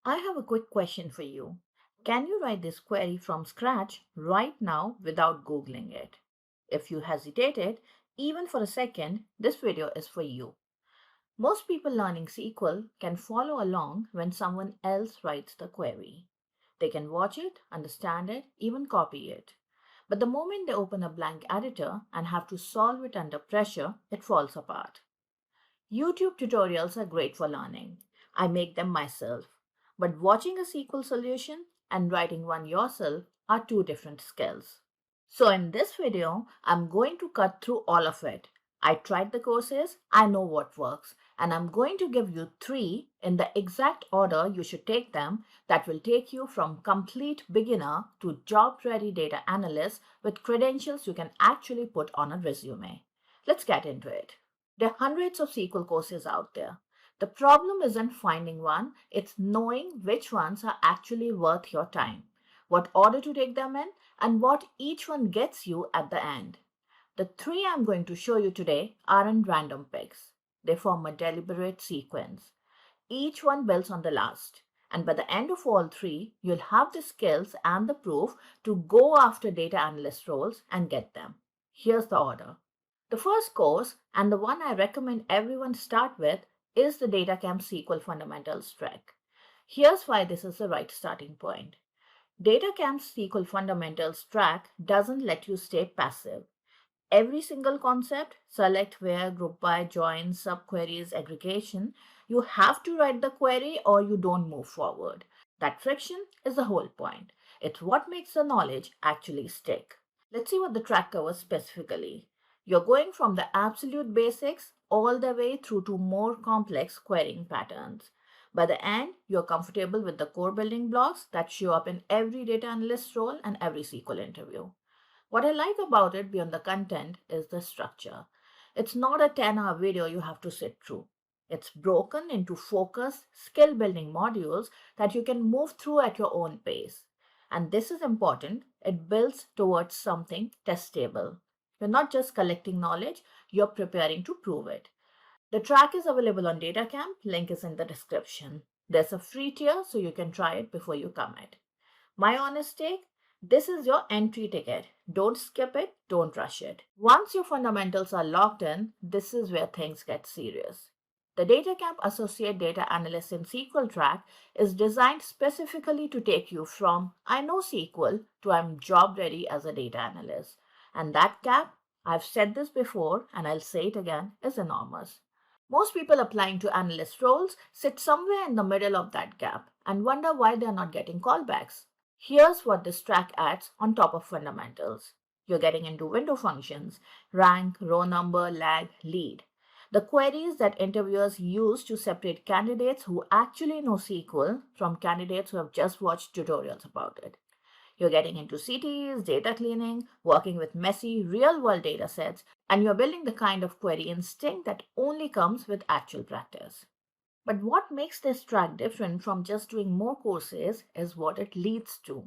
I have a quick question for you. Can you write this query from scratch right now without Googling it? If you hesitated, even for a second, this video is for you. Most people learning SQL can follow along when someone else writes the query. They can watch it, understand it, even copy it. But the moment they open a blank editor and have to solve it under pressure, it falls apart. YouTube tutorials are great for learning. I make them myself. But watching a SQL solution and writing one yourself are two different skills. So in this video, I'm going to cut through all of it. I tried the courses, I know what works, and I'm going to give you three in the exact order you should take them that will take you from complete beginner to job-ready data analyst with credentials you can actually put on a resume. Let's get into it. There are hundreds of SQL courses out there. The problem isn't finding one, it's knowing which ones are actually worth your time, what order to take them in, and what each one gets you at the end. The three I'm going to show you today aren't random picks. They form a deliberate sequence. Each one builds on the last. And by the end of all three, you'll have the skills and the proof to go after data analyst roles and get them. Here's the order. The first course, and the one I recommend everyone start with, is the DataCamp SQL Fundamentals track. Here's why this is the right starting point. DataCamp's SQL Fundamentals track doesn't let you stay passive. Every single concept, select, where, group by, join, subqueries, aggregation, you have to write the query or you don't move forward. That friction is the whole point. It's what makes the knowledge actually stick. Let's see what the track covers specifically. You're going from the absolute basics all the way through to more complex querying patterns. By the end, you're comfortable with the core building blocks that show up in every data analyst role and every SQL interview. What I like about it beyond the content is the structure. It's not a 10-hour video you have to sit through. It's broken into focused, skill building modules that you can move through at your own pace. And this is important, it builds towards something testable. You're not just collecting knowledge, you're preparing to prove it. The track is available on DataCamp, link is in the description. There's a free tier so you can try it before you commit. My honest take, this is your entry ticket. Don't skip it, don't rush it. Once your fundamentals are locked in, this is where things get serious. The DataCamp Associate Data Analyst in SQL track is designed specifically to take you from I know SQL to I'm job ready as a data analyst. And that gap, I've said this before and I'll say it again, is enormous. Most people applying to analyst roles sit somewhere in the middle of that gap and wonder why they're not getting callbacks. Here's what this track adds on top of fundamentals. You're getting into window functions, rank, row number, lag, lead. The queries that interviewers use to separate candidates who actually know SQL from candidates who have just watched tutorials about it. You're getting into CTEs, data cleaning, working with messy, real-world data sets, and you're building the kind of query instinct that only comes with actual practice. But what makes this track different from just doing more courses is what it leads to.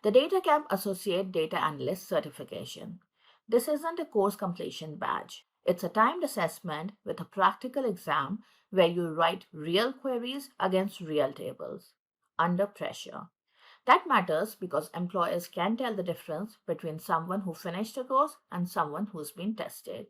The DataCamp Associate Data Analyst certification. This isn't a course completion badge. It's a timed assessment with a practical exam where you write real queries against real tables under pressure. That matters because employers can tell the difference between someone who finished a course and someone who's been tested.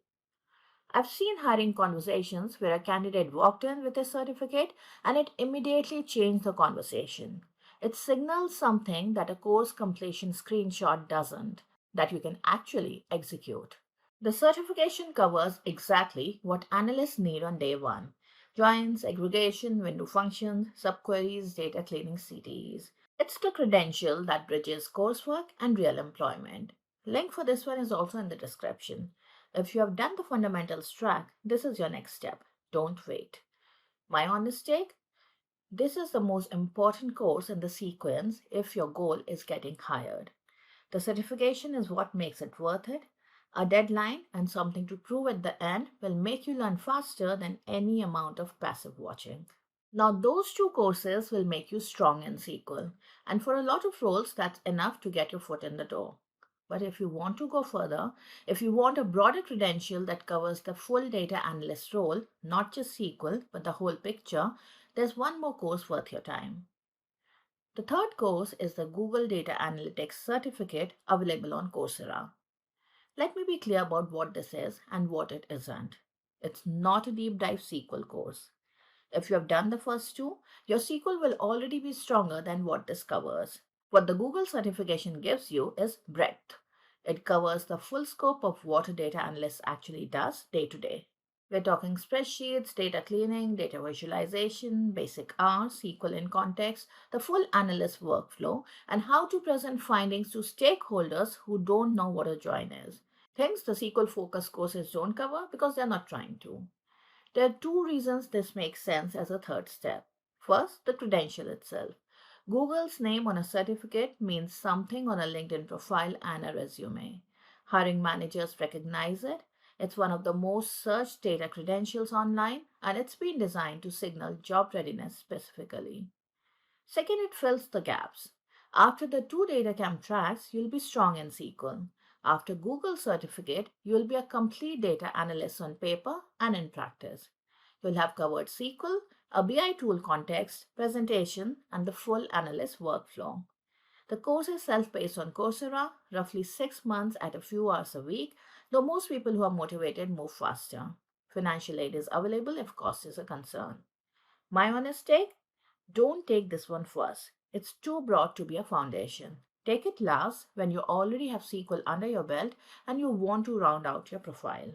I've seen hiring conversations where a candidate walked in with a certificate and it immediately changed the conversation. It signals something that a course completion screenshot doesn't, that you can actually execute. The certification covers exactly what analysts need on day one: joins, aggregation, window functions, subqueries, data cleaning CTEs. It's the credential that bridges coursework and real employment. Link for this one is also in the description. If you have done the fundamentals track, this is your next step. Don't wait. My honest take? This is the most important course in the sequence if your goal is getting hired. The certification is what makes it worth it. A deadline and something to prove at the end will make you learn faster than any amount of passive watching. Now, those two courses will make you strong in SQL, and for a lot of roles, that's enough to get your foot in the door. But if you want to go further, if you want a broader credential that covers the full data analyst role, not just SQL, but the whole picture, there's one more course worth your time. The third course is the Google Data Analytics Certificate available on Coursera. Let me be clear about what this is and what it isn't. It's not a deep dive SQL course. If you have done the first two, your SQL will already be stronger than what this covers. What the Google certification gives you is breadth. It covers the full scope of what a data analyst actually does day to day. We're talking spreadsheets, data cleaning, data visualization, basic R, SQL in context, the full analyst workflow, and how to present findings to stakeholders who don't know what a join is. Things the SQL focused courses don't cover because they're not trying to. There are two reasons this makes sense as a third step. First, the credential itself. Google's name on a certificate means something on a LinkedIn profile and a resume. Hiring managers recognize it. It's one of the most searched data credentials online, and it's been designed to signal job readiness specifically. Second, it fills the gaps. After the two data camp tracks, you'll be strong in SQL. After Google certificate, you'll be a complete data analyst on paper and in practice. You'll have covered SQL, a BI tool context, presentation, and the full analyst workflow. The course is self-paced on Coursera, roughly 6 months at a few hours a week, though most people who are motivated move faster. Financial aid is available if cost is a concern. My honest take? Don't take this one first. It's too broad to be a foundation. Take it last when you already have SQL under your belt and you want to round out your profile.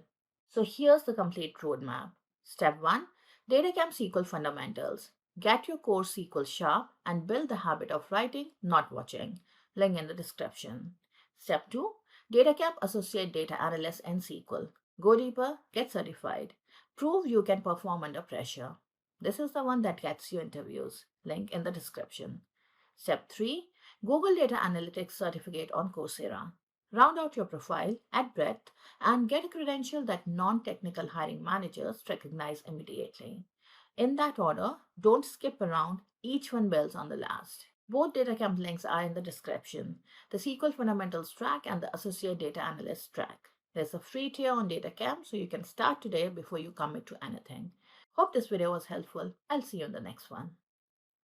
So here's the complete roadmap. Step 1, DataCamp SQL Fundamentals. Get your core SQL sharp and build the habit of writing, not watching. Link in the description. Step 2, DataCamp Associate Data Analyst in SQL. Go deeper, get certified. Prove you can perform under pressure. This is the one that gets you interviews. Link in the description. Step 3, Google Data Analytics Certificate on Coursera. Round out your profile, add breadth, and get a credential that non-technical hiring managers recognize immediately. In that order, don't skip around, each one builds on the last. Both DataCamp links are in the description, the SQL Fundamentals track and the Associate Data Analyst track. There's a free tier on DataCamp, so you can start today before you commit to anything. Hope this video was helpful. I'll see you in the next one.